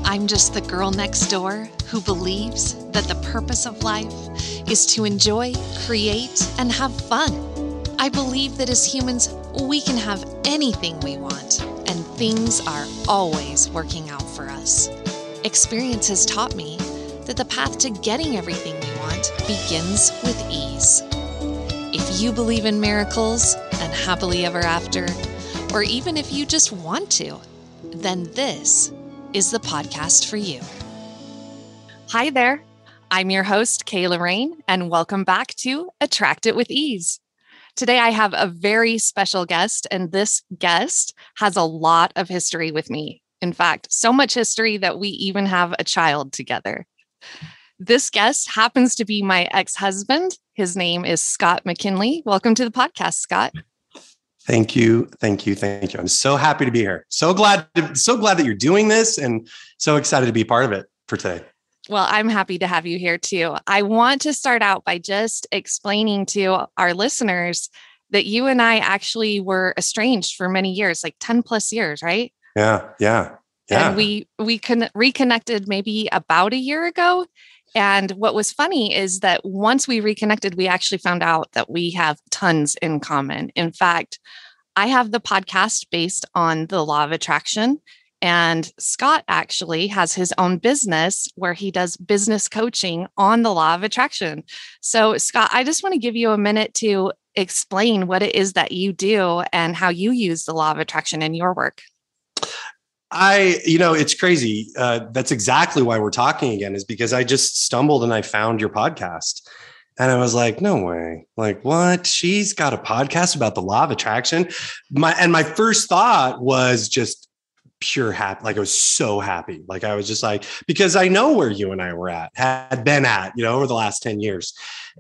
I'm just the girl next door who believes that the purpose of life is to enjoy, create, and have fun. I believe that as humans, we can have anything we want, and things are always working out for us. Experience has taught me that the path to getting everything we want begins with ease. If you believe in miracles and happily ever after, or even if you just want to, then this is the podcast for you. Hi there. I'm your host, Kayla, and welcome back to Attract It with Ease. Today, I have a very special guest, and this guest has a lot of history with me. In fact, so much history that we even have a child together. This guest happens to be my ex-husband. His name is Scott McKinley. Welcome to the podcast, Scott. Thank you. I'm so happy to be here. So glad that you're doing this and so excited to be part of it for today. Well, I'm happy to have you here too. I want to start out by just explaining to our listeners that you and I actually were estranged for many years, like 10 plus years, right? Yeah. And we reconnected maybe about a year ago. And what was funny is that once we reconnected, we actually found out that we have tons in common. In fact, I have the podcast based on the law of attraction, and Scott actually has his own business where he does business coaching on the law of attraction. So, Scott, I just want to give you a minute to explain what it is that you do and how you use the law of attraction in your work. It's crazy. That's exactly why we're talking again, is because I just stumbled and I found your podcast and I was like, no way. Like, what? She's got a podcast about the law of attraction. My first thought was just pure happy. Like, I was so happy. Like, I was just like, because I know where you and I had been at, over the last 10 years.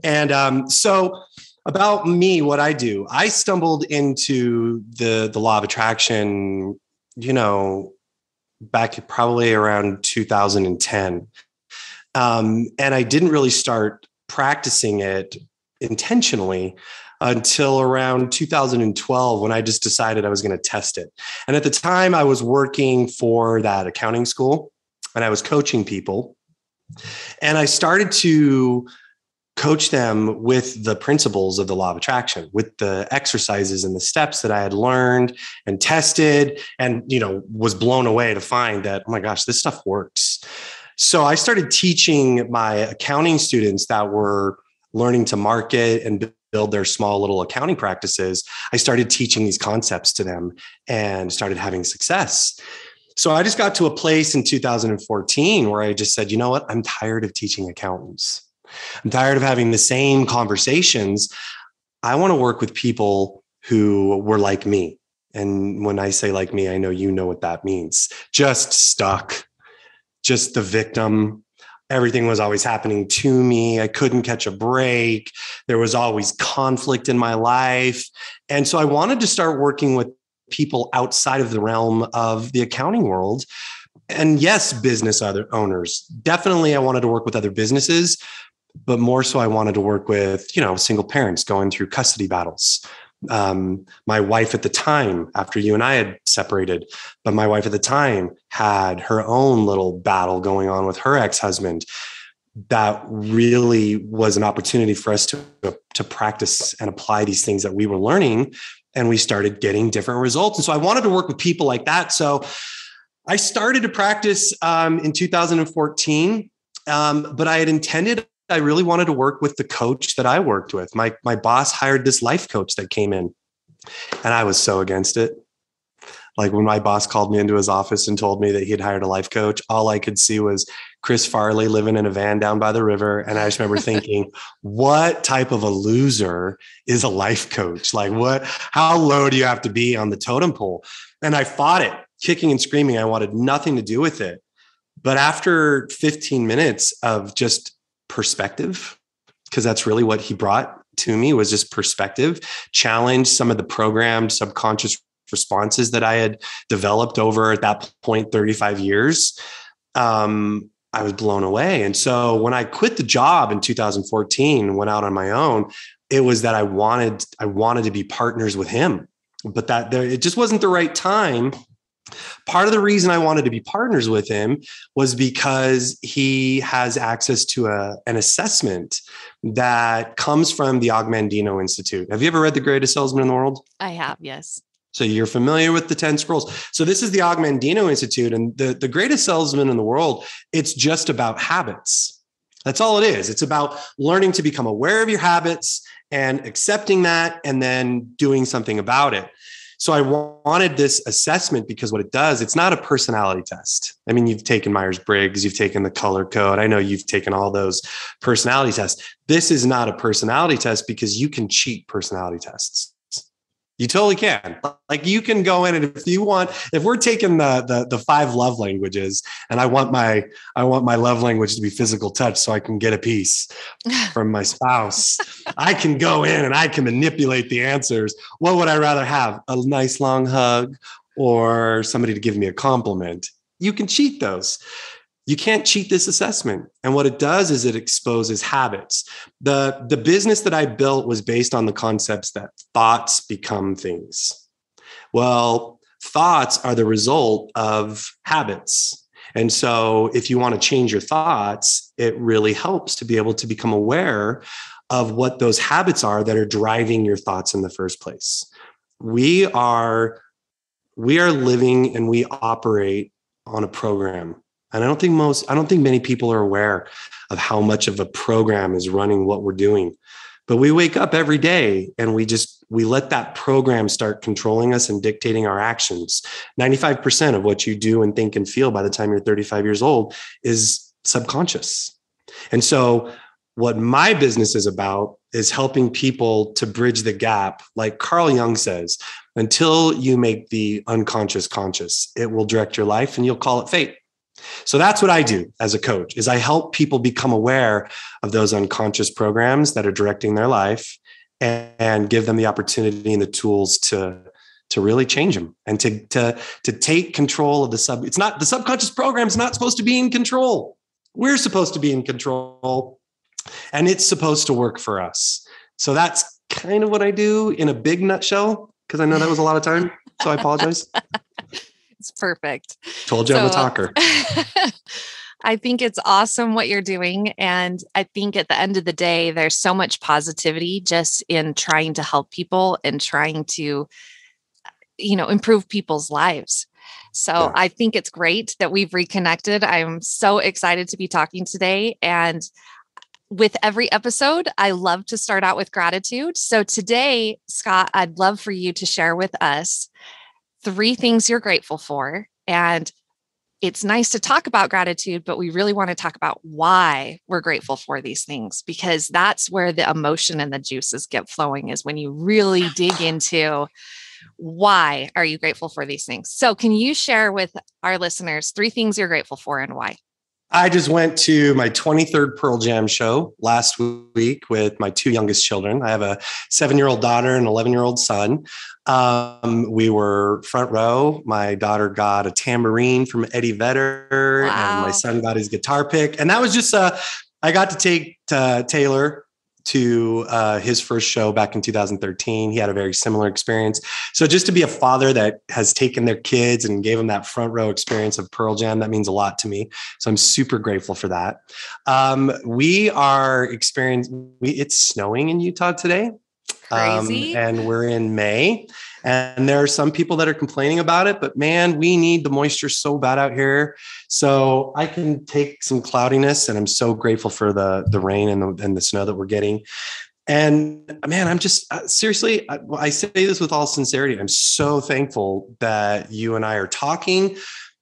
And, so about me, what I do, I stumbled into the law of attraction, back probably around 2010. And I didn't really start practicing it intentionally until around 2012, when I just decided I was going to test it. And at the time I was working for that accounting school and I was coaching people, and I started to coach them with the principles of the law of attraction, with the exercises and the steps that I had learned and tested, and, was blown away to find that, oh my gosh, this stuff works. So I started teaching my accounting students that were learning to market and build their small little accounting practices. I started teaching these concepts to them and started having success. So I just got to a place in 2014 where I just said, you know what? I'm tired of teaching accountants. I'm tired of having the same conversations. I want to work with people who were like me. And when I say like me, I know you know what that means. Just stuck, just the victim. Everything was always happening to me. I couldn't catch a break. There was always conflict in my life. And so I wanted to start working with people outside of the realm of the accounting world. And yes, business owners. Definitely, I wanted to work with other businesses. But more so, I wanted to work with, single parents going through custody battles. My wife at the time, after you and I had separated, but my wife at the time had her own little battle going on with her ex-husband. That really was an opportunity for us to practice and apply these things that we were learning. And we started getting different results. And so I wanted to work with people like that. So I started to practice in 2014, but I really wanted to work with the coach that I worked with. My boss hired this life coach that came in, and I was so against it. Like, when my boss called me into his office and told me that he had hired a life coach, all I could see was Chris Farley living in a van down by the river. And I just remember thinking, what type of a loser is a life coach? Like, how low do you have to be on the totem pole? And I fought it, kicking and screaming. I wanted nothing to do with it. But after 15 minutes of just perspective, because that's really what he brought to me, was just perspective, challenge some of the programmed subconscious responses that I had developed over, at that point, 35 years. I was blown away. And so when I quit the job in 2014, went out on my own, it was that I wanted to be partners with him, but it just wasn't the right time. Part of the reason I wanted to be partners with him was because he has access to an assessment that comes from the Augmandino Institute. Have you ever read The Greatest Salesman in the World? I have, yes. So you're familiar with the 10 scrolls. So this is the Augmandino Institute, and the greatest salesman in the world, it's just about habits. That's all it is. It's about learning to become aware of your habits and accepting that and then doing something about it. So I wanted this assessment because what it does, it's not a personality test. I mean, you've taken Myers-Briggs, you've taken the color code. I know you've taken all those personality tests. This is not a personality test because you can cheat personality tests. You totally can. Like you can go in and if you want, if we're taking the 5 love languages and I want my love language to be physical touch so I can get a piece from my spouse, I can go in and I can manipulate the answers. What would I rather have? A nice long hug or somebody to give me a compliment? You can cheat those. You can't cheat this assessment. And what it does is it exposes habits. The business that I built was based on the concepts that thoughts become things. Well, thoughts are the result of habits. And so if you want to change your thoughts, it really helps to be able to become aware of what those habits are that are driving your thoughts in the first place. We are living and we operate on a program. And I don't think many people are aware of how much of a program is running what we're doing. But we wake up every day and we let that program start controlling us and dictating our actions. 95% of what you do and think and feel by the time you're 35 years old is subconscious. And so what my business is about is helping people to bridge the gap. Like Carl Jung says, until you make the unconscious conscious, it will direct your life and you'll call it fate. So that's what I do as a coach is I help people become aware of those unconscious programs that are directing their life and give them the opportunity and the tools to really change them and to take control of the subconscious program is not supposed to be in control. We're supposed to be in control and it's supposed to work for us. So that's kind of what I do in a big nutshell, because I know that was a lot of time. So I apologize. It's perfect. Told you I'm a talker. I think it's awesome what you're doing. And I think at the end of the day, there's so much positivity just in trying to help people and trying to, improve people's lives. So yeah. I think it's great that we've reconnected. I'm so excited to be talking today. And with every episode, I love to start out with gratitude. So today, Scott, I'd love for you to share with us 3 things you're grateful for. And it's nice to talk about gratitude, but we really want to talk about why we're grateful for these things, because that's where the emotion and the juices get flowing, is when you really dig into why are you grateful for these things. So can you share with our listeners 3 things you're grateful for and why? I just went to my 23rd Pearl Jam show last week with my 2 youngest children. I have a 7-year-old daughter and an 11-year-old son. We were front row. My daughter got a tambourine from Eddie Vedder. Wow. And my son got his guitar pick. And that was just, I got to take Taylor to his first show back in 2013. He had a very similar experience. So just to be a father that has taken their kids and gave them that front row experience of Pearl Jam, that means a lot to me. So I'm super grateful for that. We are experiencing, it's snowing in Utah today. Crazy. And we're in May. And there are some people that are complaining about it, but man, we need the moisture so bad out here. So I can take some cloudiness, and I'm so grateful for the rain and the snow that we're getting. And man, I'm just seriously, I say this with all sincerity. I'm so thankful that you and I are talking.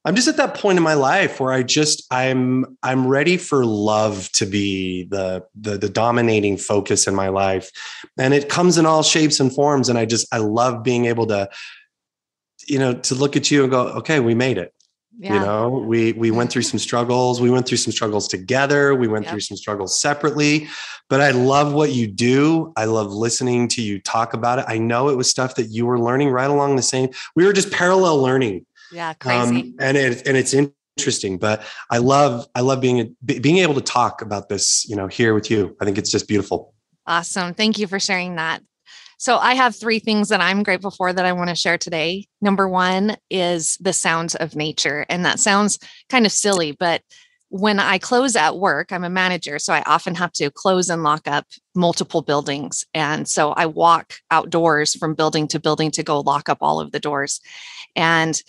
I'm just at that point in my life where I'm ready for love to be the dominating focus in my life. And it comes in all shapes and forms. And I love being able to, to look at you and go, okay, we made it. Yeah. We went through some struggles. We went through some struggles together. We went through some struggles separately, but I love what you do. I love listening to you talk about it. I know it was stuff that you were learning right along the same. We were just parallel learning. Yeah, crazy. And it's interesting, but I love being able to talk about this, here with you. I think it's just beautiful. Awesome. Thank you for sharing that. So I have three things that I'm grateful for that I want to share today. Number one is the sounds of nature. And that sounds kind of silly, but when I close at work, I'm a manager, so I often have to close and lock up multiple buildings. And so I walk outdoors from building to building to go lock up all of the doors. And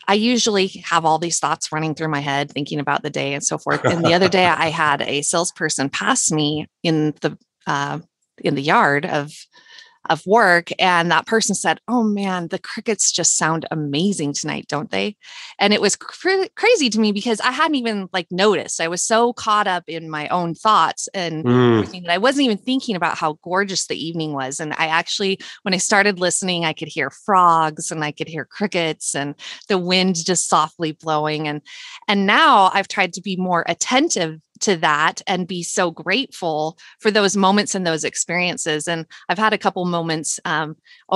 I usually have all these thoughts running through my head, thinking about the day and so forth. And the other day, I had a salesperson pass me in the yard of work, and that person said, "Oh man, the crickets just sound amazing tonight, don't they?" And it was crazy to me because I hadn't even noticed. I was so caught up in my own thoughts and everything that I wasn't even thinking about how gorgeous the evening was. And I actually, when I started listening, I could hear frogs and I could hear crickets and the wind just softly blowing. And now I've tried to be more attentive to that and be so grateful for those moments and those experiences. And I've had a couple moments over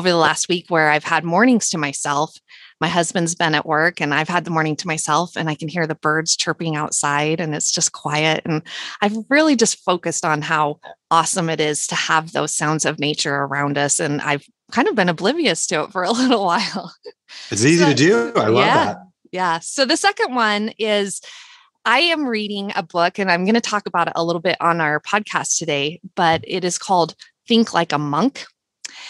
the last week where I've had mornings to myself. My husband's been at work and I've had the morning to myself, and I can hear the birds chirping outside and it's just quiet. And I've really just focused on how awesome it is to have those sounds of nature around us. And I've kind of been oblivious to it for a little while. It's easy to do. I love that. Yeah. So the second one is, I am reading a book, and I'm going to talk about it a little bit on our podcast today, but it is called Think Like a Monk.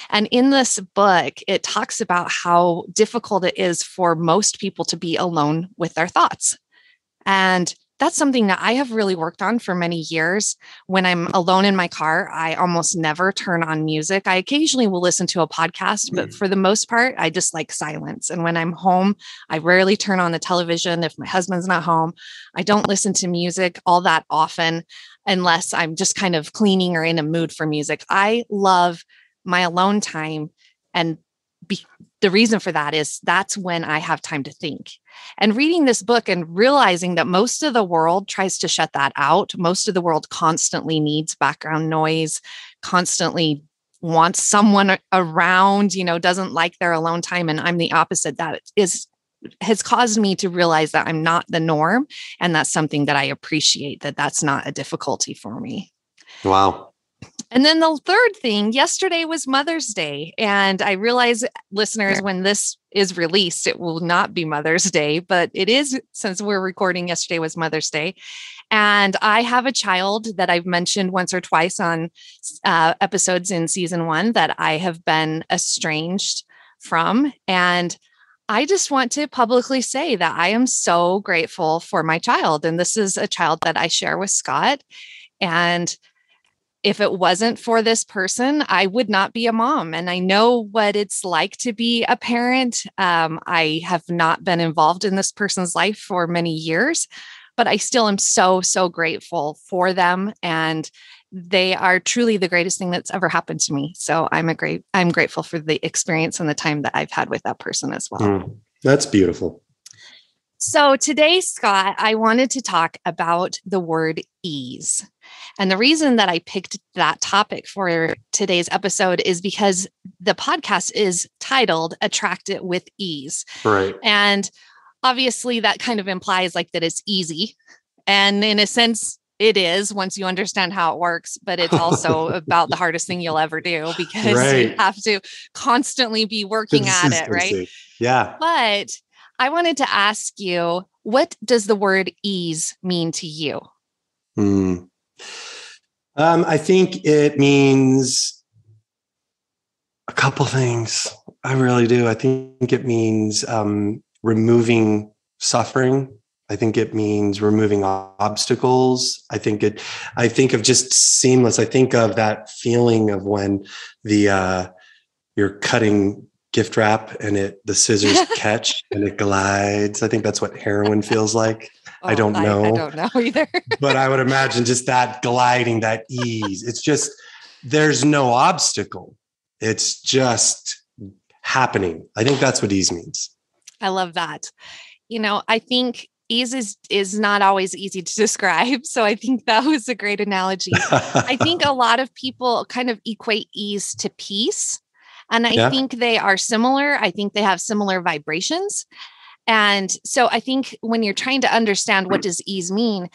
And in this book, it talks about how difficult it is for most people to be alone with their thoughts. And that's something that I have really worked on for many years. When I'm alone in my car, I almost never turn on music. I occasionally will listen to a podcast, but for the most part, I just like silence. And when I'm home, I rarely turn on the television. If my husband's not home, I don't listen to music all that often unless I'm just kind of cleaning or in a mood for music. I love my alone time. And the reason for that is that's when I have time to think. And reading this book and realizing that most of the world tries to shut that out. Most of the world constantly needs background noise, constantly wants someone around, doesn't like their alone time. And I'm the opposite. That has caused me to realize that I'm not the norm. And that's something that I appreciate, that's not a difficulty for me. Wow. And then the third thing, yesterday was Mother's Day. And I realize, listeners, when this is released, it will not be Mother's Day, but it is, since we're recording, yesterday was Mother's Day. And I have a child that I've mentioned once or twice on episodes in season 1 that I have been estranged from. And I just want to publicly say that I am so grateful for my child. And this is a child that I share with Scott. And if it wasn't for this person, I would not be a mom. And I know what it's like to be a parent. I have not been involved in this person's life for many years, but I still am so, so grateful for them. And they are truly the greatest thing that's ever happened to me. So I'm grateful for the experience and the time that I've had with that person as well. That's beautiful. So today, Scott, I wanted to talk about the word ease. And the reason that I picked that topic for today's episode is because the podcast is titled Attract It with Ease. Right. And obviously that kind of implies that it's easy. And in a sense, it is once you understand how it works, but it's also about the hardest thing you'll ever do because you have to constantly be working at it, right? Yeah. But I wanted to ask you, what does the word ease mean to you? I think it means a couple things. I really do. I think it means removing suffering. I think it means removing obstacles. I think of just seamless. I think of that feeling of when you're cutting gift wrap and the scissors catch and it glides. I think that's what heroin feels like. I don't know. I don't know either. But I would imagine just that gliding, that ease. It's just, there's no obstacle. It's just happening. I think that's what ease means. I love that. I think ease is not always easy to describe. So I think that was a great analogy. I think a lot of people kind of equate ease to peace. And I think they are similar. I think they have similar vibrations. And so I think when you're trying to understand what does ease mean,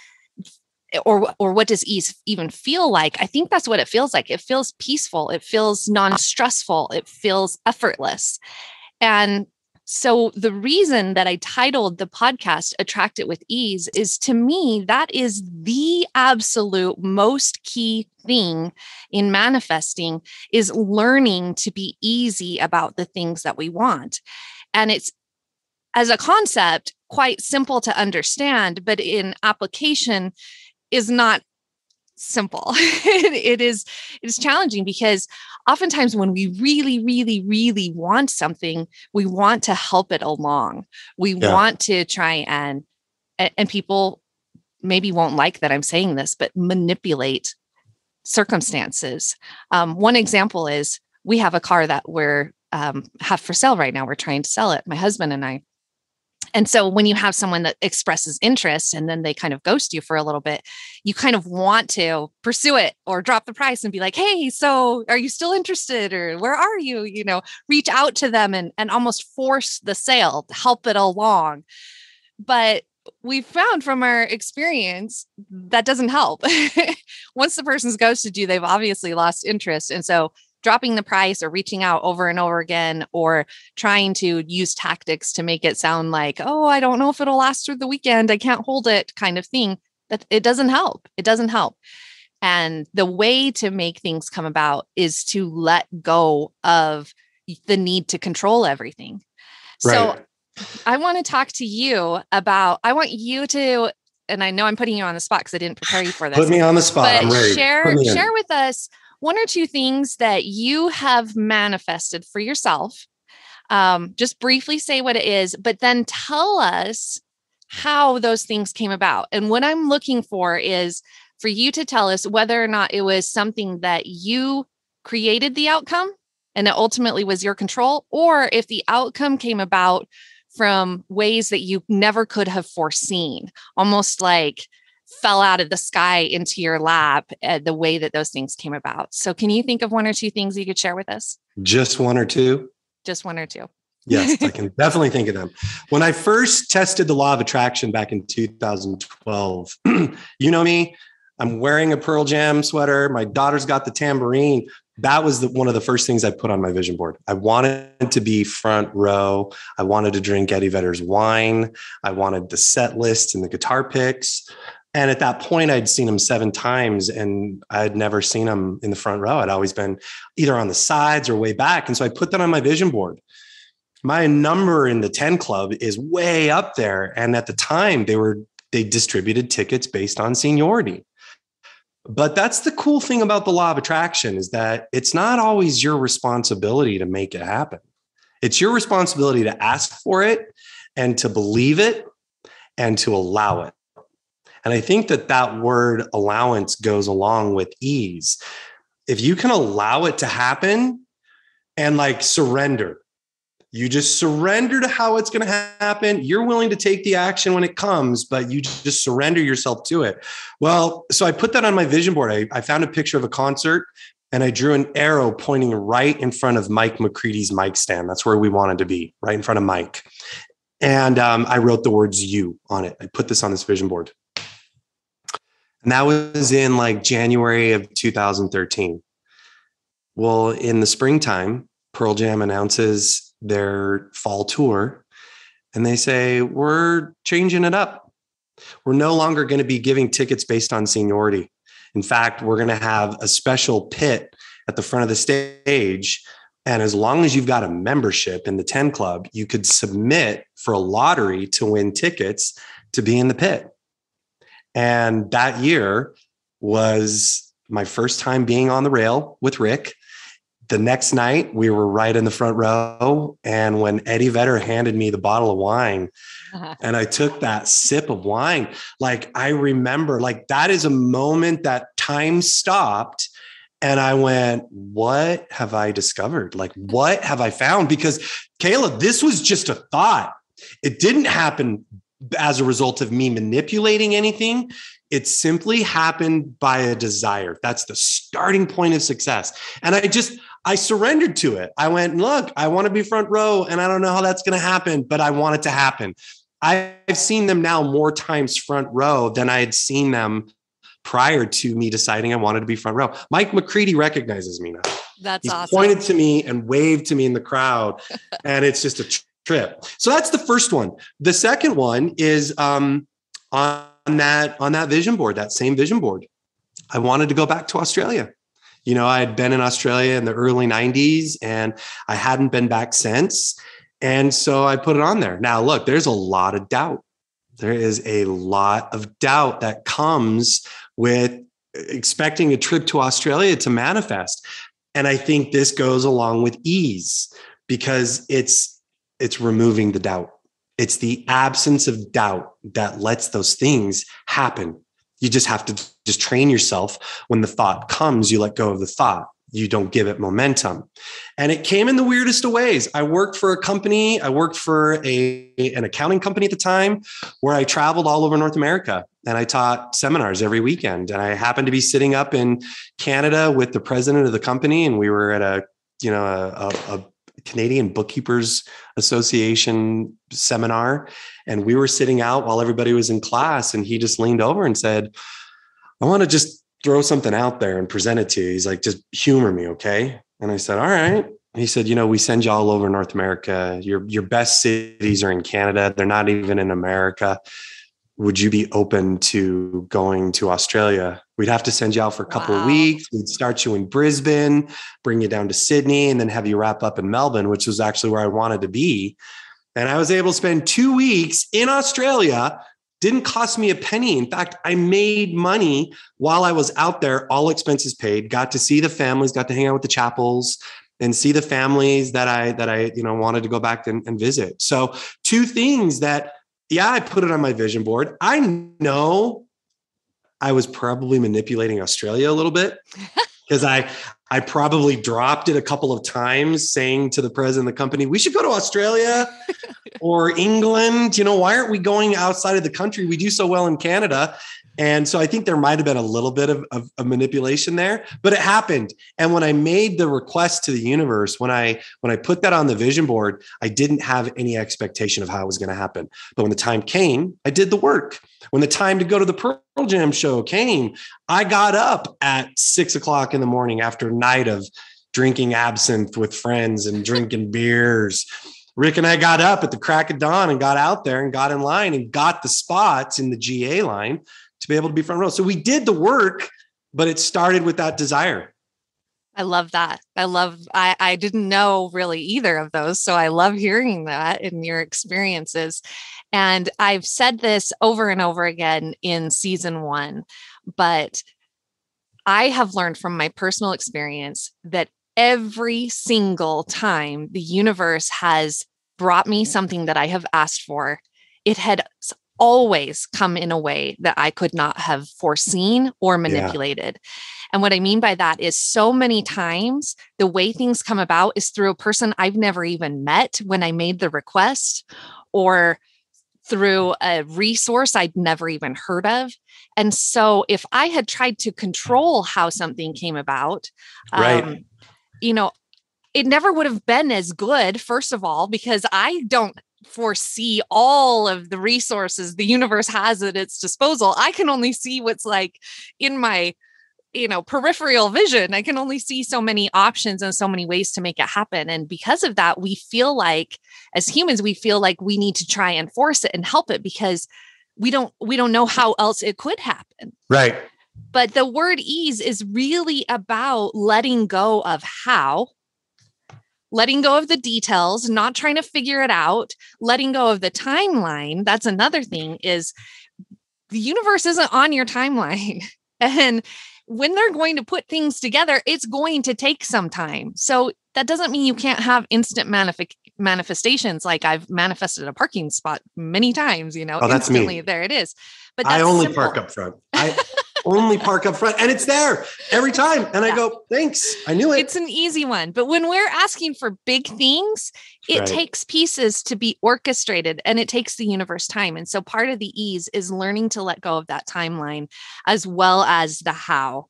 or what does ease even feel like? I think that's what it feels like. It feels peaceful. It feels non-stressful. It feels effortless. And so the reason that I titled the podcast Attract It with Ease is, to me, that is the absolute most key thing in manifesting, is learning to be easy about the things that we want. And it's, as a concept, quite simple to understand, but in application is not simple. It's challenging, because oftentimes when we really, really, really want something, we want to help it along. We want to try and people maybe won't like that I'm saying this, but manipulate circumstances. One example is, we have a car that we're have for sale right now. We're trying to sell it, my husband and I. And so when you have someone that expresses interest and then they kind of ghost you for a little bit, you kind of want to pursue it or drop the price and be like, hey, so are you still interested? Or where are you? Reach out to them and almost force the sale, help it along. But we found from our experience that doesn't help. Once the person's ghosted you, they've obviously lost interest. And so dropping the price or reaching out over and over again, or trying to use tactics to make it sound like, oh, I don't know if it'll last through the weekend, I can't hold it, kind of thing, that it doesn't help. It doesn't help. And the way to make things come about is to let go of the need to control everything. Right. So I want to talk to you about, I want you to, and I know I'm putting you on the spot because I didn't prepare you for this. Put me on the spot. I'm ready. Share with us one or two things that you have manifested for yourself. Just briefly say what it is, but then tell us how those things came about. And what I'm looking for is for you to tell us whether or not it was something that you created the outcome and it ultimately was your control, or if the outcome came about from ways that you never could have foreseen, almost like fell out of the sky into your lap, the way that those things came about. So can you think of one or two things you could share with us? Just one or two? Just one or two. Yes, I can definitely think of them. When I first tested the law of attraction back in 2012, you know me, I'm wearing a Pearl Jam sweater. My daughter's got the tambourine. That was one of the first things I put on my vision board. I wanted to be front row. I wanted to drink Eddie Vedder's wine. I wanted the set list and the guitar picks. And at that point, I'd seen him 7 times and I'd never seen him in the front row. I'd always been either on the sides or way back. And so I put that on my vision board. My number in the 10 club is way up there. And at the time, they distributed tickets based on seniority. But that's the cool thing about the law of attraction, is that it's not always your responsibility to make it happen. It's your responsibility to ask for it and to believe it and to allow it. And I think that word allowance goes along with ease. If you can allow it to happen and like surrender, you just surrender to how it's going to happen. You're willing to take the action when it comes, but you just surrender yourself to it. Well, so I put that on my vision board. I found a picture of a concert and I drew an arrow pointing right in front of Mike McCready's mic stand. That's where we wanted to be, right in front of Mike. And I wrote the words "you" on it. I put this on this vision board. And that was in like January of 2013. Well, in the springtime, Pearl Jam announces their fall tour and they say, we're changing it up. We're no longer going to be giving tickets based on seniority. In fact, we're going to have a special pit at the front of the stage. And as long as you've got a membership in the 10 Club, you could submit for a lottery to win tickets to be in the pit. And that year was my first time being on the rail with Rick. The next night, we were right in the front row. And when Eddie Vedder handed me the bottle of wine, and I took that sip of wine, like I remember, like that is a moment that time stopped. And I went, what have I discovered? Like, what have I found? Because Kayla, this was just a thought. It didn't happen as a result of me manipulating anything. It simply happened by a desire. That's the starting point of success. And I surrendered to it. I went, look, I want to be front row and I don't know how that's going to happen, but I want it to happen. I've seen them now more times front row than I had seen them prior to me deciding I wanted to be front row. Mike McCready recognizes me now. He's awesome. Pointed to me and waved to me in the crowd. And it's just a trip. So that's the first one. The second one is on that vision board, that same vision board. I wanted to go back to Australia. I had been in Australia in the early 90s and I hadn't been back since. And so I put it on there. Now, look, there's a lot of doubt. There is a lot of doubt that comes with expecting a trip to Australia to manifest. And I think this goes along with ease because it's removing the doubt. It's the absence of doubt that lets those things happen. You just have to just train yourself. When the thought comes, you let go of the thought. You don't give it momentum. And it came in the weirdest of ways. I worked for a company. I worked for an accounting company at the time where I traveled all over North America and I taught seminars every weekend. And I happened to be sitting up in Canada with the president of the company. And we were at a Canadian Bookkeepers Association seminar. And we were sitting out while everybody was in class. And he just leaned over and said, I want to just throw something out there and present it to you. He's like, just humor me. Okay. And I said, all right. And he said, we send you all over North America. Your best cities are in Canada. They're not even in America. Would you be open to going to Australia? We'd have to send you out for a couple of weeks. We'd start you in Brisbane, bring you down to Sydney, and then have you wrap up in Melbourne, which was actually where I wanted to be. And I was able to spend 2 weeks in Australia. Didn't cost me a penny. In fact, I made money while I was out there, all expenses paid, got to see the families, got to hang out with the chapels and see the families that I wanted to go back and visit. So 2 things that, I put it on my vision board. I know I was probably manipulating Australia a little bit because I probably dropped it a couple of times saying to the president of the company, we should go to Australia or England. Why aren't we going outside of the country? We do so well in Canada. And so I think there might've been a little bit of manipulation there, but it happened. And when I made the request to the universe, when I put that on the vision board, I didn't have any expectation of how it was going to happen. But when the time came, I did the work. When the time to go to the Pearl Jam show came, I got up at 6 o'clock in the morning after a night of drinking absinthe with friends and drinking beers. Rick and I got up at the crack of dawn and got out there and got in line and got the spots in the GA line to be able to be front row. So we did the work, but it started with that desire. I love that. I didn't know really either of those. So I love hearing that in your experiences. And I've said this over and over again in season 1, but I have learned from my personal experience that every single time the universe has brought me something that I have asked for, it had always come in a way that I could not have foreseen or manipulated. Yeah. And what I mean by that is so many times the way things come about is through a person I've never even met when I made the request, or through a resource I'd never even heard of. And so if I had tried to control how something came about, right. It never would have been as good, first of all, because I don't foresee all of the resources the universe has at its disposal. I can only see what's like in my, peripheral vision. I can only see so many options and so many ways to make it happen. And because of that, we feel like, as humans, we need to try and force it and help it because we don't know how else it could happen. Right. But the word ease is really about letting go of how, letting go of the details, not trying to figure it out, letting go of the timeline. That's another thing, is the universe isn't on your timeline. And when they're going to put things together, it's going to take some time. So that doesn't mean you can't have instant manifestations. Like I've manifested a parking spot many times, that's instantly me. There it is. But that's I only simple. park up front. Only park up front and it's there every time. And I go, thanks. I knew it. It's an easy one. But when we're asking for big things, it takes pieces to be orchestrated and it takes the universe time. And so part of the ease is learning to let go of that timeline as well as the how,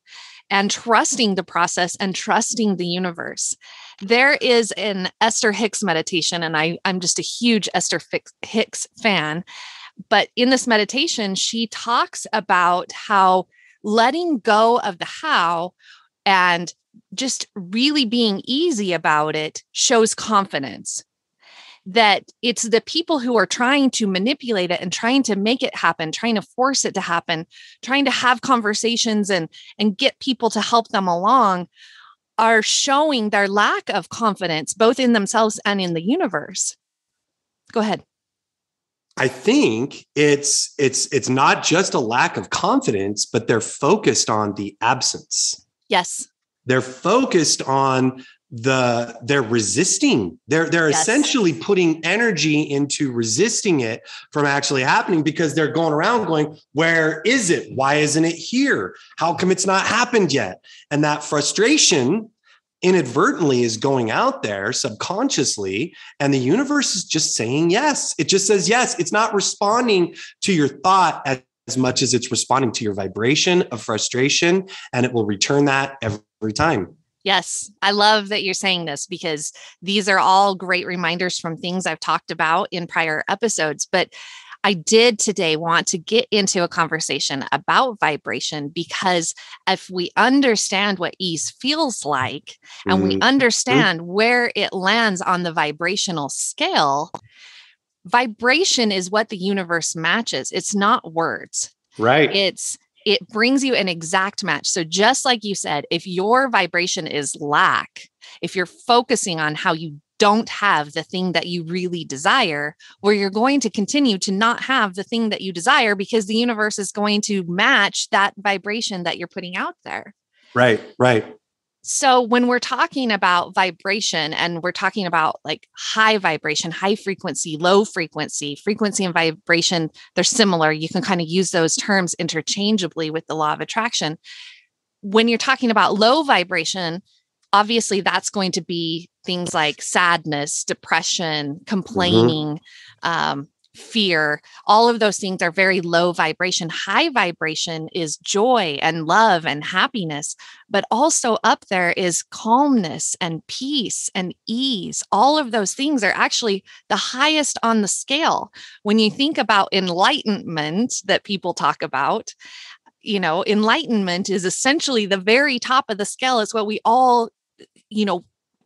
and trusting the process and trusting the universe. There is an Esther Hicks meditation, and I'm just a huge Esther Hicks fan. But in this meditation, she talks about how letting go of the how and just really being easy about it shows confidence. That it's the people who are trying to manipulate it and trying to make it happen, trying to force it to happen, trying to have conversations and get people to help them along, are showing their lack of confidence, both in themselves and in the universe. Go ahead. I think it's not just a lack of confidence, but they're focused on the absence. Yes. They're focused on they're resisting. They're Yes. essentially putting energy into resisting it from actually happening, because they're going around going, where is it? Why isn't it here? How come it's not happened yet? And that frustration inadvertently is going out there subconsciously, and the universe is just saying yes. It just says yes. It's not responding to your thought as much as it's responding to your vibration of frustration, and it will return that every time. Yes, I love that you're saying this, because these are all great reminders from things I've talked about in prior episodes. But I did today want to get into a conversation about vibration, because if we understand what ease feels like, and we understand where it lands on the vibrational scale, vibration is what the universe matches. It's not words. Right. It brings you an exact match. So just like you said, if your vibration is lack, if you're focusing on how you don't have the thing that you really desire, where you're going to continue to not have the thing that you desire, because the universe is going to match that vibration that you're putting out there. Right. So when we're talking about vibration, and we're talking about like high vibration, high frequency, low frequency, frequency and vibration, they're similar. You can kind of use those terms interchangeably with the law of attraction. When you're talking about low vibration, obviously that's going to be things like sadness, depression, complaining, fear. All of those things are very low vibration. High vibration is joy and love and happiness, but also up there is calmness and peace and ease. All of those things are actually the highest on the scale. When you think about enlightenment that people talk about, enlightenment is essentially the very top of the scale. It's what we all,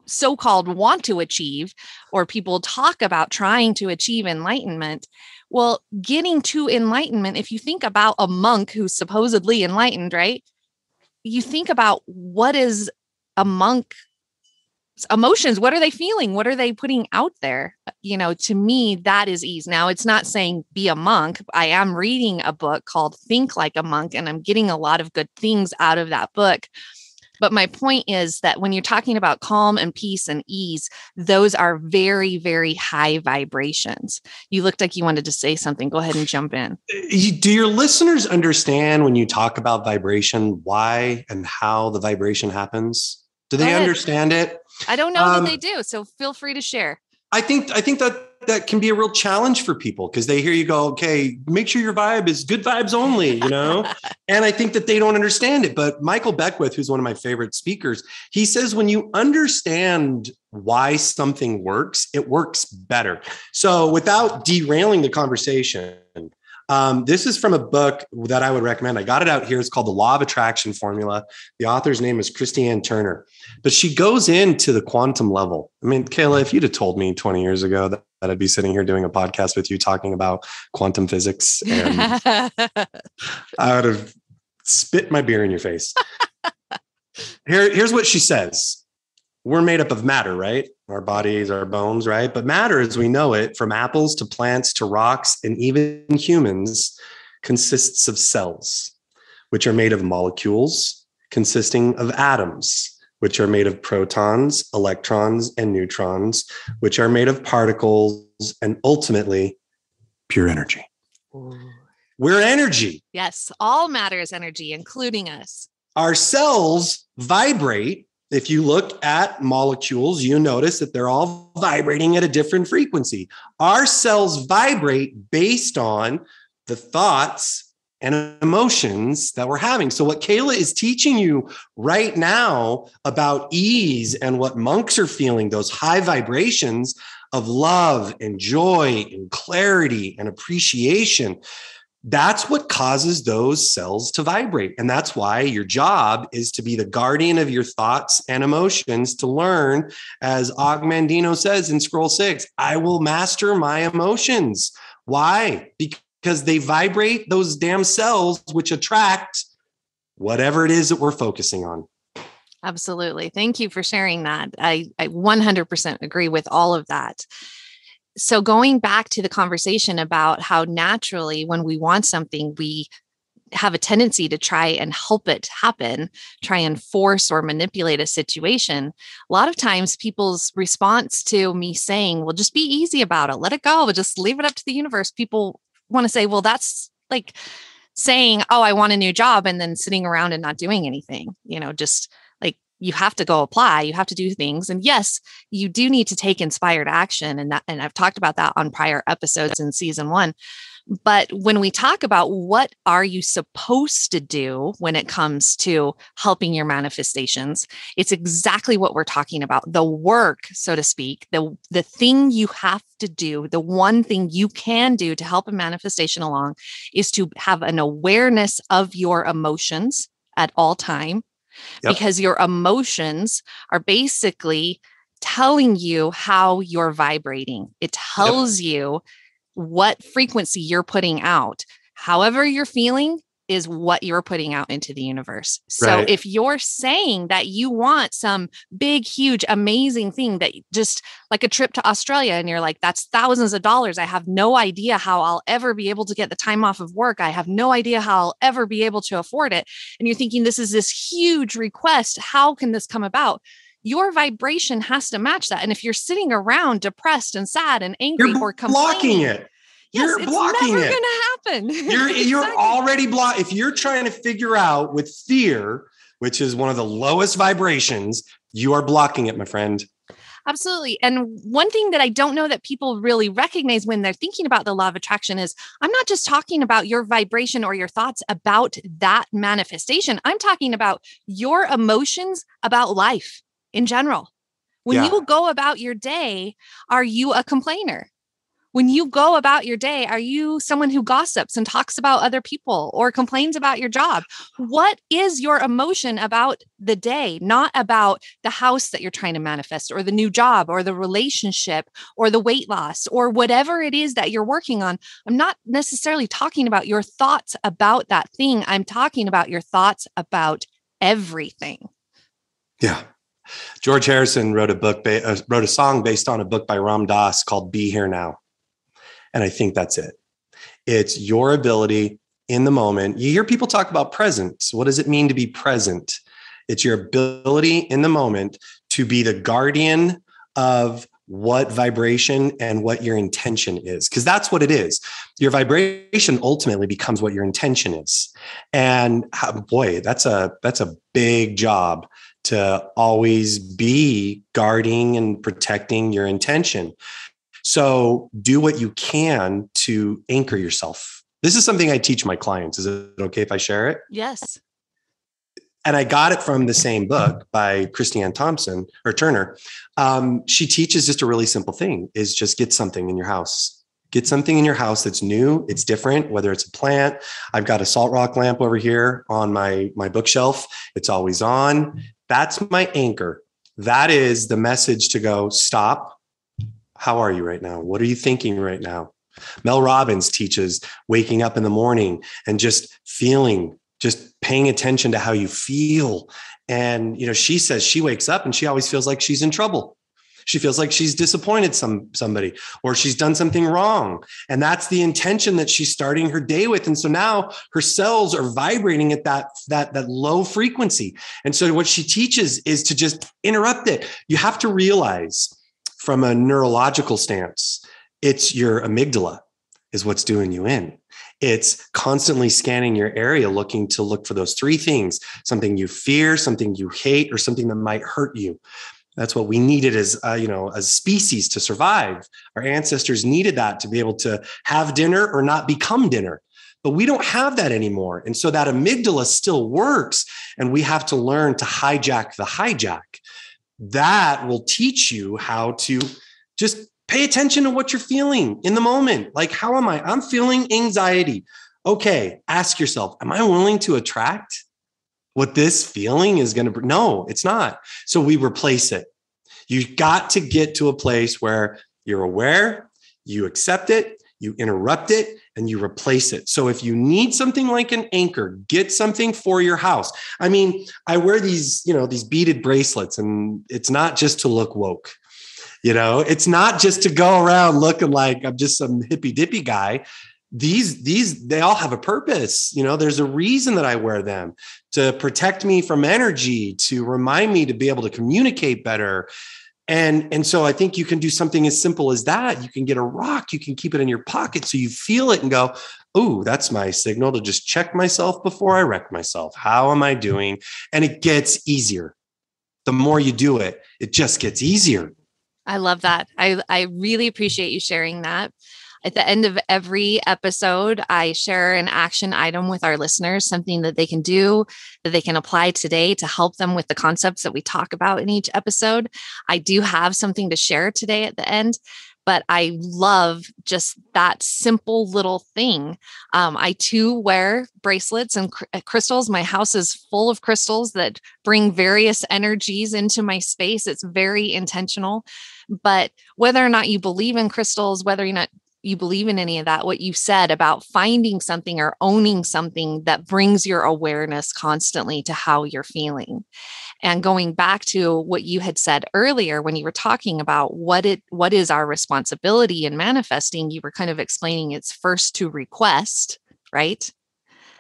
so-called want to achieve, or people talk about trying to achieve enlightenment. Well, getting to enlightenment, if you think about a monk who's supposedly enlightened, right? You think about, what is a monk's emotions? What are they feeling? What are they putting out there? To me, that is ease. Now, it's not saying be a monk. I am reading a book called Think Like a Monk, and I'm getting a lot of good things out of that book. But my point is that when you're talking about calm and peace and ease, those are very, very high vibrations. You looked like you wanted to say something. Go ahead and jump in. Do your listeners understand when you talk about vibration, why and how the vibration happens? Do they understand it? I don't know that they do. So feel free to share. I think that can be a real challenge for people, because they hear you go, okay, make sure your vibe is good vibes only, and I think that they don't understand it. But Michael Beckwith, who's one of my favorite speakers, he says, when you understand why something works, it works better. So without derailing the conversation, this is from a book that I would recommend. I got it out here. It's called The Law of Attraction Formula. The author's name is Christiane Turner, but she goes into the quantum level. I mean, Kayla, if you'd have told me 20 years ago that I'd be sitting here doing a podcast with you talking about quantum physics, and I would have spit my beer in your face. Here's what she says. We're made up of matter, right? Our bodies, our bones, right? But matter as we know it, from apples to plants to rocks and even humans, consists of cells, which are made of molecules consisting of atoms, which are made of protons, electrons, and neutrons, which are made of particles, and ultimately pure energy. Ooh. We're energy. Yes, all matter is energy, including us. Our cells vibrate. If you look at molecules, you notice that they're all vibrating at a different frequency. Our cells vibrate based on the thoughts and emotions that we're having. So what Kayla is teaching you right now about ease and what monks are feeling, those high vibrations of love and joy and clarity and appreciation, That's what causes those cells to vibrate. And that's why your job is to be the guardian of your thoughts and emotions, to learn, as Og Mandino says in Scroll 6, I will master my emotions. Why? Because they vibrate those damn cells, which attract whatever it is that we're focusing on. Absolutely. Thank you for sharing that. I 100% agree with all of that. So going back to the conversation about how naturally when we want something, we have a tendency to try and help it happen, try and force or manipulate a situation. A lot of times people's response to me saying, well, just be easy about it, let it go, just leave it up to the universe. People want to say, well, that's like saying, oh, I want a new job, and then sitting around and not doing anything, just like, you have to go apply, you have to do things. And yes, you do need to take inspired action. And I've talked about that on prior episodes in season 1. But when we talk about what are you supposed to do when it comes to helping your manifestations, it's exactly what we're talking about. The work, so to speak, the thing you have to do, the one thing you can do to help a manifestation along is to have an awareness of your emotions at all time. Yep. Because your emotions are basically telling you how you're vibrating. It tells you what frequency you're putting out. However you're feeling is what you're putting out into the universe. So if you're saying that you want some big, huge, amazing thing, that just like a trip to Australia, and you're like, that's thousands of dollars. I have no idea how I'll ever be able to get the time off of work. I have no idea how I'll ever be able to afford it. And you're thinking, this is this huge request. How can this come about? Your vibration has to match that. And if you're sitting around depressed and sad and angry or complaining, blocking it. Yes, you're it's blocking never it. going to happen. You're Exactly. already blocked. If you're trying to figure out with fear, which is one of the lowest vibrations, you are blocking it, my friend. Absolutely. And one thing that I don't know that people really recognize when they're thinking about the law of attraction is, I'm not just talking about your vibration or your thoughts about that manifestation. I'm talking about your emotions about life in general. When you go about your day, are you a complainer? When you go about your day, are you someone who gossips and talks about other people or complains about your job? What is your emotion about the day? Not about the house that you're trying to manifest, or the new job, or the relationship, or the weight loss, or whatever it is that you're working on. I'm not necessarily talking about your thoughts about that thing. I'm talking about your thoughts about everything. Yeah. George Harrison wrote a song based on a book by Ram Dass called Be Here Now. And I think that's it. It's your ability in the moment. You hear people talk about presence. What does it mean to be present? It's your ability in the moment to be the guardian of what vibration and what your intention is, because that's what it is. Your vibration ultimately becomes what your intention is. And boy, that's a big job, to always be guarding and protecting your intention. So do what you can to anchor yourself. This is something I teach my clients. Is it okay if I share it? Yes. And I got it from the same book by Christiane Thompson or Turner. She teaches just a really simple thing, is just get something in your house. Get something in your house that's new. It's different, whether it's a plant. I've got a salt rock lamp over here on my bookshelf. It's always on. That's my anchor. That is the message to go, stop. How are you right now? What are you thinking right now? Mel Robbins teaches waking up in the morning and just feeling, just paying attention to how you feel. And, she says she wakes up and she always feels like she's in trouble. She feels like she's disappointed somebody, or she's done something wrong. And that's the intention that she's starting her day with. And so now her cells are vibrating at that low frequency. And so what she teaches is to just interrupt it. You have to realize, from a neurological stance, it's your amygdala is what's doing you in. It's constantly scanning your area, looking for those three things: something you fear, something you hate, or something that might hurt you. That's what we needed as species to survive. Our ancestors needed that to be able to have dinner or not become dinner. But we don't have that anymore. And so that amygdala still works, and we have to learn to hijack the hijack. That will teach you how to just pay attention to what you're feeling in the moment. Like, how am I? I'm feeling anxiety. Okay, ask yourself, am I willing to attract what this feeling is going to bring? No, it's not. So we replace it. You got to get to a place where you're aware, you accept it, you interrupt it, and you replace it. So if you need something like an anchor, get something for your house. I mean, I wear these beaded bracelets, and it's not just to look woke. It's not just to go around looking like I'm just some hippy dippy guy. They all have a purpose. There's a reason that I wear them, to protect me from energy, to remind me to be able to communicate better. And so I think you can do something as simple as that. You can get a rock, you can keep it in your pocket so you feel it and go, oh, that's my signal to just check myself before I wreck myself. How am I doing? And it gets easier. The more you do it, it just gets easier. I love that. I really appreciate you sharing that. At the end of every episode, I share an action item with our listeners, something that they can do, that they can apply today to help them with the concepts that we talk about in each episode. I do have something to share today at the end, but I love just that simple little thing. I too wear bracelets and crystals. My house is full of crystals that bring various energies into my space. It's very intentional. But whether or not you believe in crystals, whether or not you believe in any of that, what you said about finding something or owning something that brings your awareness constantly to how you're feeling. And going back to what you had said earlier, when you were talking about what is our responsibility in manifesting, you were kind of explaining it's first to request, right?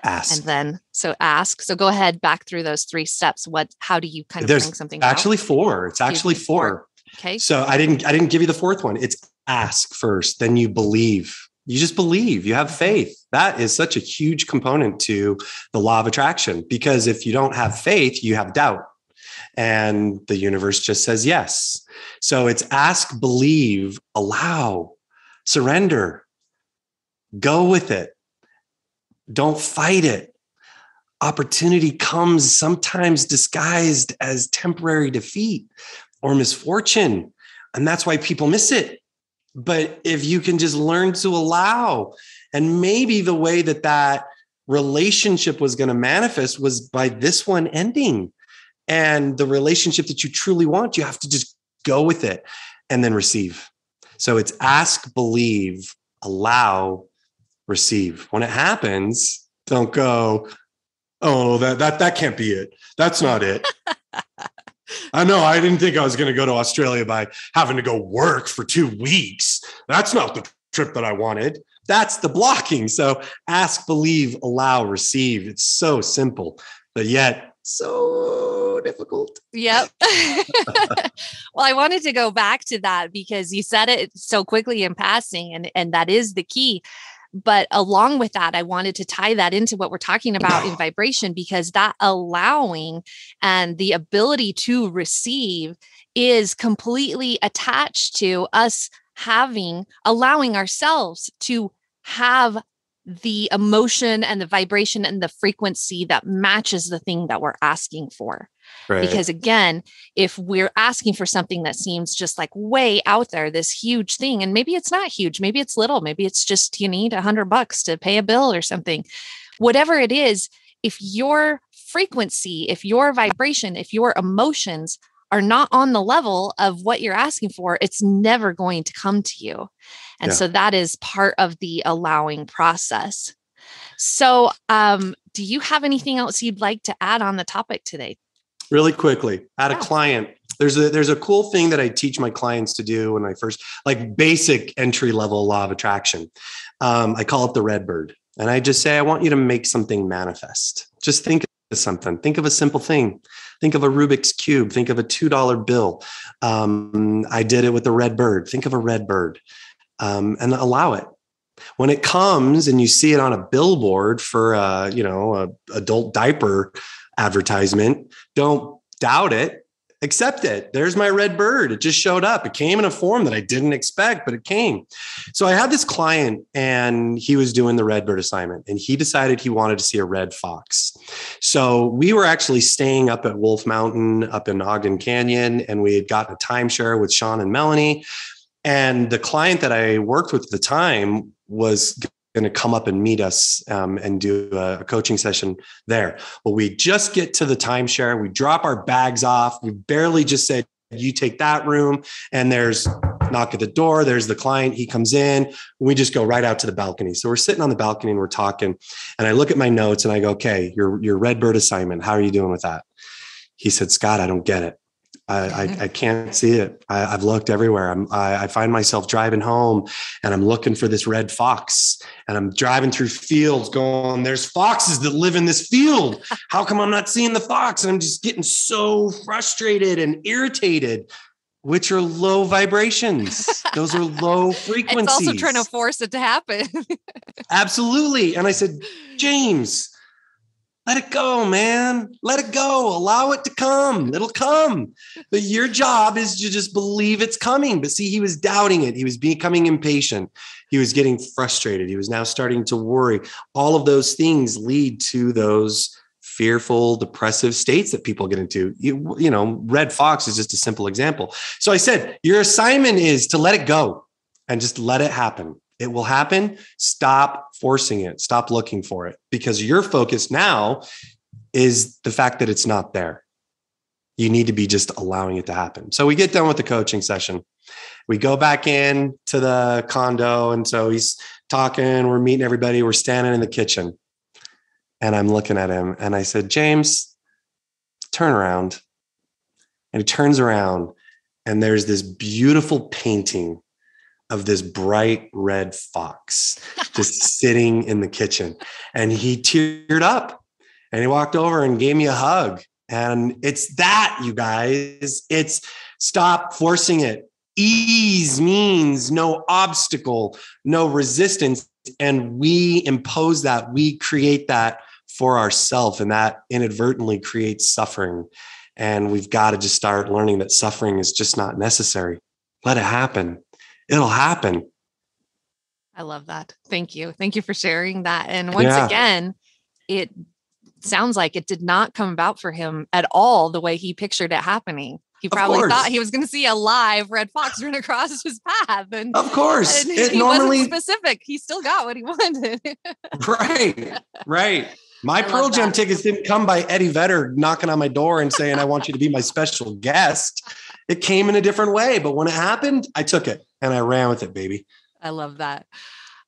Ask. And then, so ask. So go ahead, back through those 3 steps. How do you kind of bring something about? Actually 4. It's actually 4. Okay. So I didn't give you the 4th one. It's ask first, then you believe. You just believe, you have faith. That is such a huge component to the law of attraction, because if you don't have faith, you have doubt, and the universe just says yes. So it's ask, believe, allow, surrender, go with it. Don't fight it. Opportunity comes sometimes disguised as temporary defeat or misfortune. And that's why people miss it. But if you can just learn to allow, and maybe the way that relationship was going to manifest was by this one ending, and the relationship that you truly want, you have to just go with it and then receive. So it's ask, believe, allow, receive. When it happens, don't go, oh, that can't be it. That's not it. I know. I didn't think I was going to go to Australia by having to go work for 2 weeks. That's not the trip that I wanted. That's the blocking. So ask, believe, allow, receive. It's so simple, but yet so difficult. Yep. Well, I wanted to go back to that because you said it so quickly in passing, and that is the key. But along with that, I wanted to tie that into what we're talking about in vibration, because that allowing and the ability to receive is completely attached to us allowing ourselves to have the emotion and the vibration and the frequency that matches the thing that we're asking for. Right. Because again, if we're asking for something that seems just like way out there, this huge thing, and maybe it's not huge, maybe it's little, maybe it's just you need $100 to pay a bill or something, whatever it is, if your frequency, if your vibration, if your emotions are not on the level of what you're asking for, it's never going to come to you. And so that is part of the allowing process. So do you have anything else you'd like to add on the topic today? Really quickly, a client, there's a cool thing that I teach my clients to do when I first, like basic entry level law of attraction. I call it the red bird. And I just say, I want you to make something manifest. Just think of something. Think of a simple thing. Think of a Rubik's Cube. Think of a $2 bill. I did it with the red bird. Think of a red bird and allow it. When it comes and you see it on a billboard for a adult diaper advertisement, don't doubt it. Accept it. There's my red bird. It just showed up. It came in a form that I didn't expect, but it came. So I had this client and he was doing the red bird assignment and he decided he wanted to see a red fox. So we were actually staying up at Wolf Mountain up in Ogden Canyon, and we had gotten a timeshare with Sean and Melanie. And the client that I worked with at the time was going to come up and meet us and do a coaching session there. Well, we just get to the timeshare. We drop our bags off. We barely just said, you take that room, and there's knock at the door. There's the client. He comes in. We just go right out to the balcony. So we're sitting on the balcony and we're talking, and I look at my notes and I go, okay, your Redbird assignment. How are you doing with that? He said, Scott, I don't get it. I can't see it. I've looked everywhere. I find myself driving home and I'm looking for this red fox, and I'm driving through fields going, there's foxes that live in this field. How come I'm not seeing the fox? And I'm just getting so frustrated and irritated, which are low vibrations. Those are low frequencies. It's also trying to force it to happen. Absolutely. And I said, James, let it go, man. Let it go. Allow it to come. It'll come. But your job is to just believe it's coming. But see, he was doubting it. He was becoming impatient. He was getting frustrated. He was now starting to worry. All of those things lead to those fearful, depressive states that people get into. You know, red fox is just a simple example. So I said, your assignment is to let it go and just let it happen. It will happen. Stop forcing it. Stop looking for it, because your focus now is the fact that it's not there. You need to be just allowing it to happen. So we get done with the coaching session. We go back in to the condo. And so he's talking, we're meeting everybody. We're standing in the kitchen, and I'm looking at him and I said, James, turn around. And he turns around, and there's this beautiful painting of this bright red fox just sitting in the kitchen. And he teared up and he walked over and gave me a hug. And it's that, you guys, it's stop forcing it. Ease means no obstacle, no resistance. And we impose that, we create that for ourselves, and that inadvertently creates suffering. And we've got to just start learning that suffering is just not necessary. Let it happen. It'll happen. I love that. Thank you. Thank you for sharing that. And once again, it sounds like it did not come about for him at all the way he pictured it happening. He probably thought he was going to see a live red fox run across his path. And of course, and he wasn't specific. He still got what he wanted. Right. My Pearl Jam tickets didn't come by Eddie Vedder knocking on my door and saying, I want you to be my special guest. It came in a different way. But when it happened, I took it and I ran with it, baby. I love that.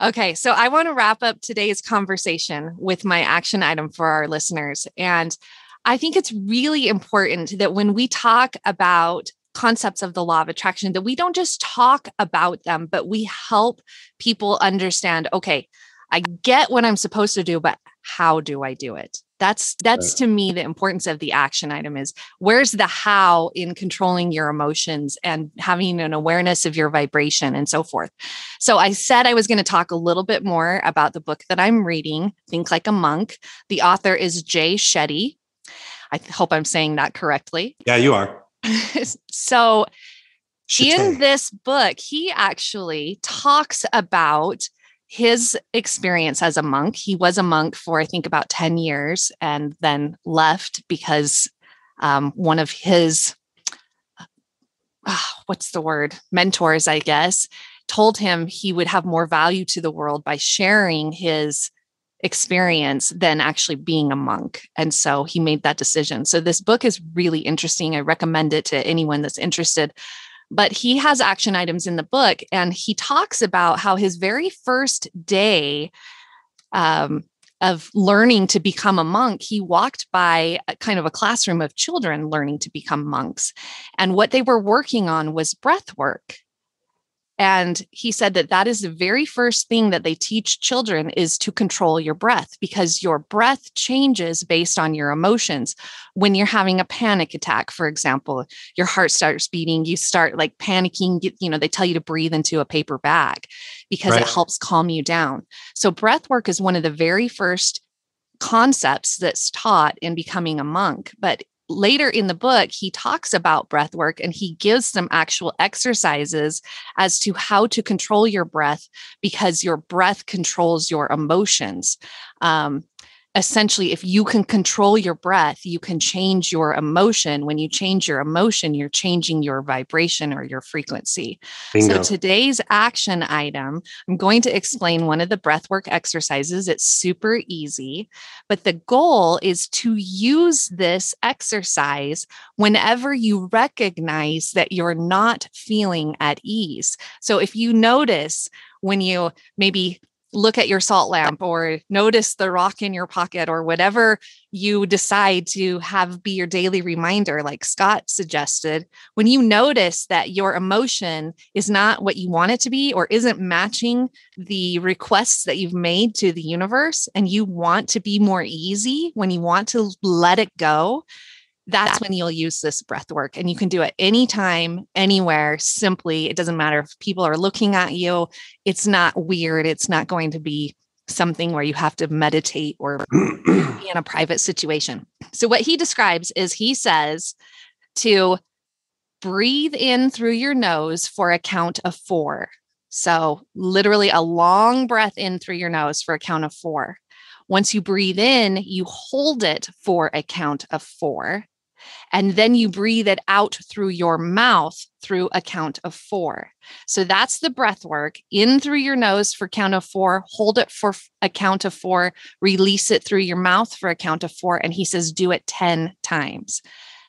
Okay. So I want to wrap up today's conversation with my action item for our listeners. And I think it's really important that when we talk about concepts of the law of attraction, that we don't just talk about them, but we help people understand, okay, I get what I'm supposed to do, but how do I do it? That's to me, the importance of the action item is where's the how in controlling your emotions and having an awareness of your vibration and so forth. So I said I was going to talk a little bit more about the book that I'm reading, Think Like a Monk. The author is Jay Shetty. I hope I'm saying that correctly. Yeah, you are. So in this book, he actually talks about his experience as a monk. He was a monk for, I think, about 10 years and then left because one of his, mentors, I guess, told him he would have more value to the world by sharing his experience than actually being a monk. And so he made that decision. So this book is really interesting. I recommend it to anyone that's interested. But he has action items in the book, and he talks about how his very first day of learning to become a monk, he walked by a kind of a classroom of children learning to become monks. And what they were working on was breath work. And he said that that is the very first thing that they teach children is to control your breath, because your breath changes based on your emotions. When you're having a panic attack, for example, your heart starts beating, you start like panicking, they tell you to breathe into a paper bag because it helps calm you down. So breath work is one of the very first concepts that's taught in becoming a monk. But later in the book, he talks about breath work and he gives some actual exercises as to how to control your breath, because your breath controls your emotions. essentially, if you can control your breath, you can change your emotion. When you change your emotion, you're changing your vibration or your frequency. So Bingo. today's action item, I'm going to explain one of the breathwork exercises. It's super easy, but the goal is to use this exercise whenever you recognize that you're not feeling at ease. So if you notice when you maybe look at your salt lamp or notice the rock in your pocket or whatever you decide to have be your daily reminder, like Scott suggested, when you notice that your emotion is not what you want it to be or isn't matching the requests that you've made to the universe and you want to be more easy, when you want to let it go, that's when you'll use this breath work. And you can do it anytime, anywhere, simply. It doesn't matter if people are looking at you. It's not weird. It's not going to be something where you have to meditate or be in a private situation. So what he describes is he says to breathe in through your nose for a count of 4. So literally a long breath in through your nose for a count of 4. Once you breathe in, you hold it for a count of 4. And then you breathe it out through your mouth through a count of 4. So that's the breath work. In through your nose for count of 4, hold it for a count of 4, release it through your mouth for a count of 4. And he says, do it 10 times.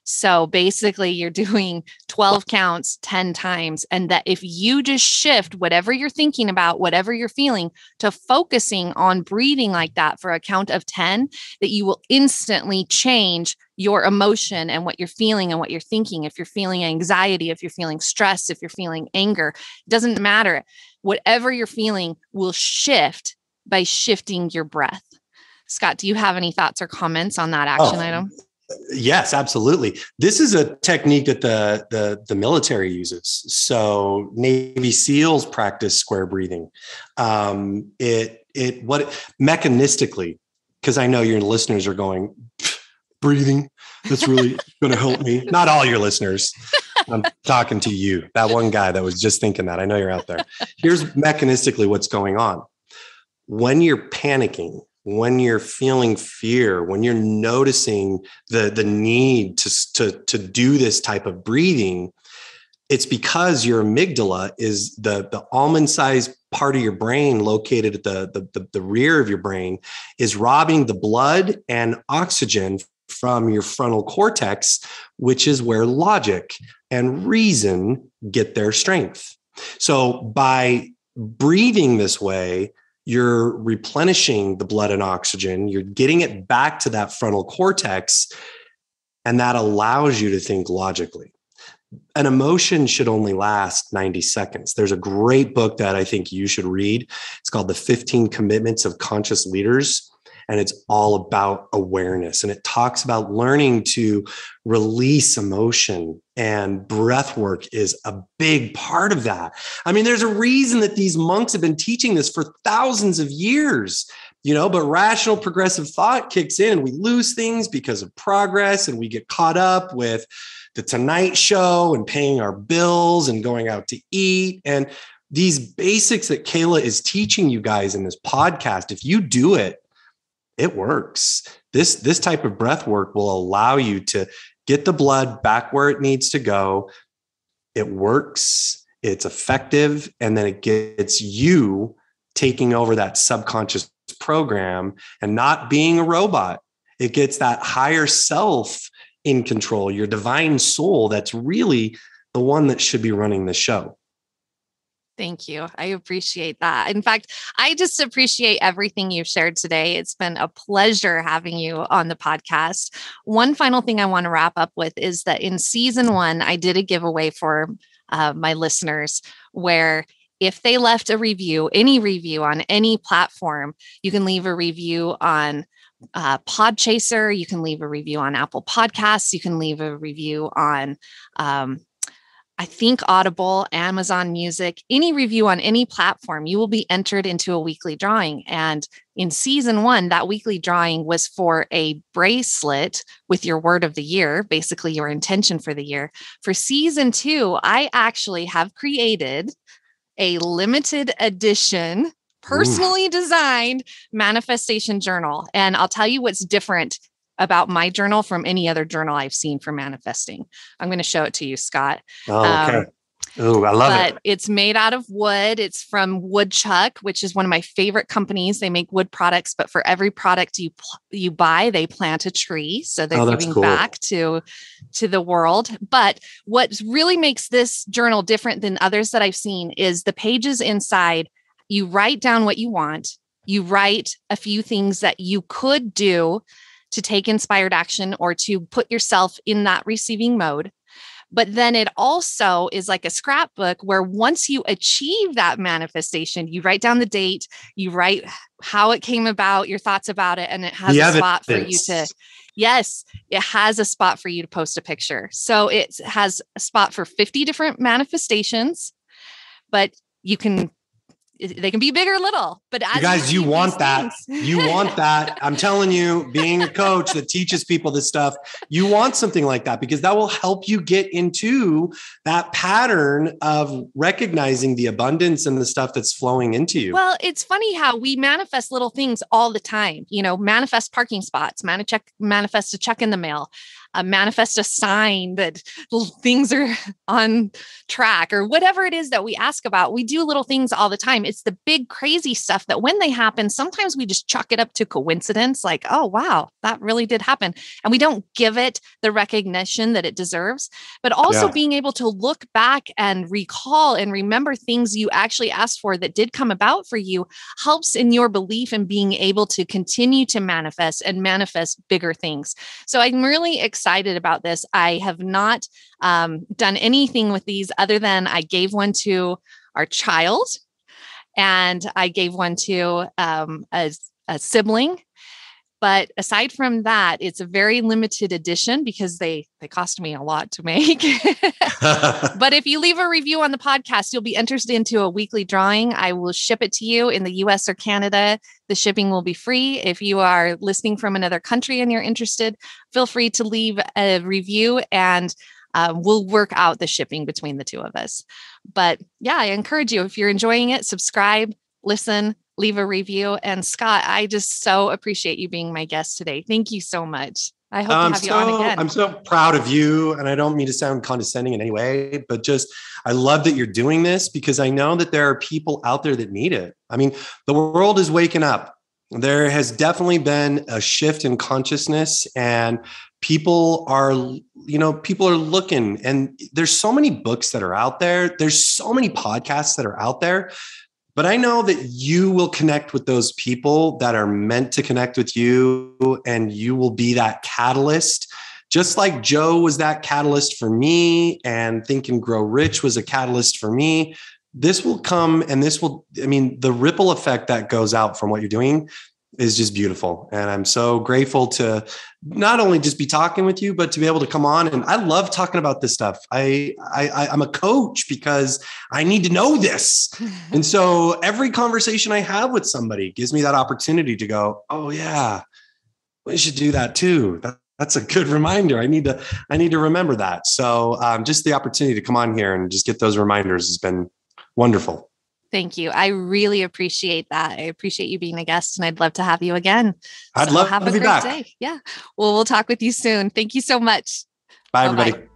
So basically you're doing 12 counts 10 times. And that if you just shift whatever you're thinking about, whatever you're feeling, to focusing on breathing like that for a count of 10, that you will instantly change your emotion and what you're feeling and what you're thinking. If you're feeling anxiety, if you're feeling stress, if you're feeling anger, it doesn't matter. Whatever you're feeling will shift by shifting your breath. Scott, do you have any thoughts or comments on that action item? Yes, absolutely. This is a technique that the military uses. So Navy SEALs practice square breathing. Mechanistically, because I know your listeners are going, breathing, that's really going to help me. Not all your listeners. I'm talking to you, that one guy that was just thinking that. I know you're out there. Here's mechanistically what's going on. When you're panicking, when you're feeling fear, when you're noticing the need to do this type of breathing, it's because your amygdala is the almond-sized part of your brain located at the rear of your brain is robbing the blood and oxygen from your frontal cortex, which is where logic and reason get their strength. So by breathing this way, you're replenishing the blood and oxygen, you're getting it back to that frontal cortex, and that allows you to think logically. An emotion should only last 90 seconds. There's a great book that I think you should read. It's called The 15 Commitments of Conscious Leaders. And it's all about awareness. And it talks about learning to release emotion, and breath work is a big part of that. I mean, there's a reason that these monks have been teaching this for thousands of years, but rational progressive thought kicks in and we lose things because of progress, and we get caught up with the Tonight Show and paying our bills and going out to eat. And these basics that Kayla is teaching you guys in this podcast, if you do it, it works. This type of breath work will allow you to get the blood back where it needs to go. It works, it's effective, and then it gets you taking over that subconscious program and not being a robot. It gets that higher self in control, your divine soul that's really the one that should be running the show. Thank you. I appreciate that. In fact, I just appreciate everything you've shared today. It's been a pleasure having you on the podcast. One final thing I want to wrap up with is that in season 1, I did a giveaway for my listeners where if they left a review, any review on any platform, you can leave a review on Podchaser, you can leave a review on Apple Podcasts, you can leave a review on I think Audible, Amazon Music, any review on any platform, you will be entered into a weekly drawing. And in season 1, that weekly drawing was for a bracelet with your word of the year, basically your intention for the year. For season 2, I actually have created a limited edition personally designed manifestation journal. And I'll tell you what's different about my journal from any other journal I've seen for manifesting. I'm going to show it to you, Scott. Oh, okay. Oh, I love it. But it's made out of wood. It's from Woodchuck, which is one of my favorite companies. They make wood products, but for every product you buy, they plant a tree. So they're giving back to the world. But what really makes this journal different than others that I've seen is the pages inside. You write down what you want. You write a few things that you could do to take inspired action or to put yourself in that receiving mode. But then it also is like a scrapbook where once you achieve that manifestation, you write down the date, you write how it came about, your thoughts about it, and it has a spot for you to, yes, it has a spot for you to post a picture. So it has a spot for 50 different manifestations, but they can be big or little, but as you guys, you want that. You want that. I'm telling you, being a coach that teaches people this stuff, you want something like that because that will help you get into that pattern of recognizing the abundance and the stuff that's flowing into you. Well, it's funny how we manifest little things all the time, manifest parking spots, manifest a check in the mail, manifest a sign that things are on track or whatever it is that we ask about. We do little things all the time. It's the big crazy stuff that when they happen, sometimes we just chalk it up to coincidence. Like, oh, wow, that really did happen. And we don't give it the recognition that it deserves, but also being able to look back and recall and remember things you actually asked for that did come about for you helps in your belief in being able to continue to manifest and manifest bigger things. So I'm really excited about this. I have not done anything with these other than I gave one to our child and I gave one to a sibling. But aside from that, it's a very limited edition because they cost me a lot to make. But if you leave a review on the podcast, you'll be entered into a weekly drawing. I will ship it to you in the US or Canada. The shipping will be free. If you are listening from another country and you're interested, feel free to leave a review and we'll work out the shipping between the two of us. But yeah, I encourage you, if you're enjoying it, subscribe, listen, leave a review. And Scott, I just so appreciate you being my guest today. Thank you so much. I hope to have you on again. I'm so proud of you. And I don't mean to sound condescending in any way, but just, I love that you're doing this because I know that there are people out there that need it. I mean, the world is waking up. There has definitely been a shift in consciousness and people are looking, and there's so many books that are out there. There's so many podcasts that are out there. But I know that you will connect with those people that are meant to connect with you, and you will be that catalyst. Just like Joe was that catalyst for me, and Think and Grow Rich was a catalyst for me. This will come, and the ripple effect that goes out from what you're doing is just beautiful. And I'm so grateful to not only just be talking with you, but to be able to come on. And I love talking about this stuff. I'm a coach because I need to know this. And so every conversation I have with somebody gives me that opportunity to go, oh yeah, we should do that too. That's a good reminder. I need to remember that. So just the opportunity to come on here and just get those reminders has been wonderful. Thank you. I really appreciate that. I appreciate you being a guest, and I'd love to have you again. I'd love to have a great day. Yeah. Well, we'll talk with you soon. Thank you so much. Bye, everybody.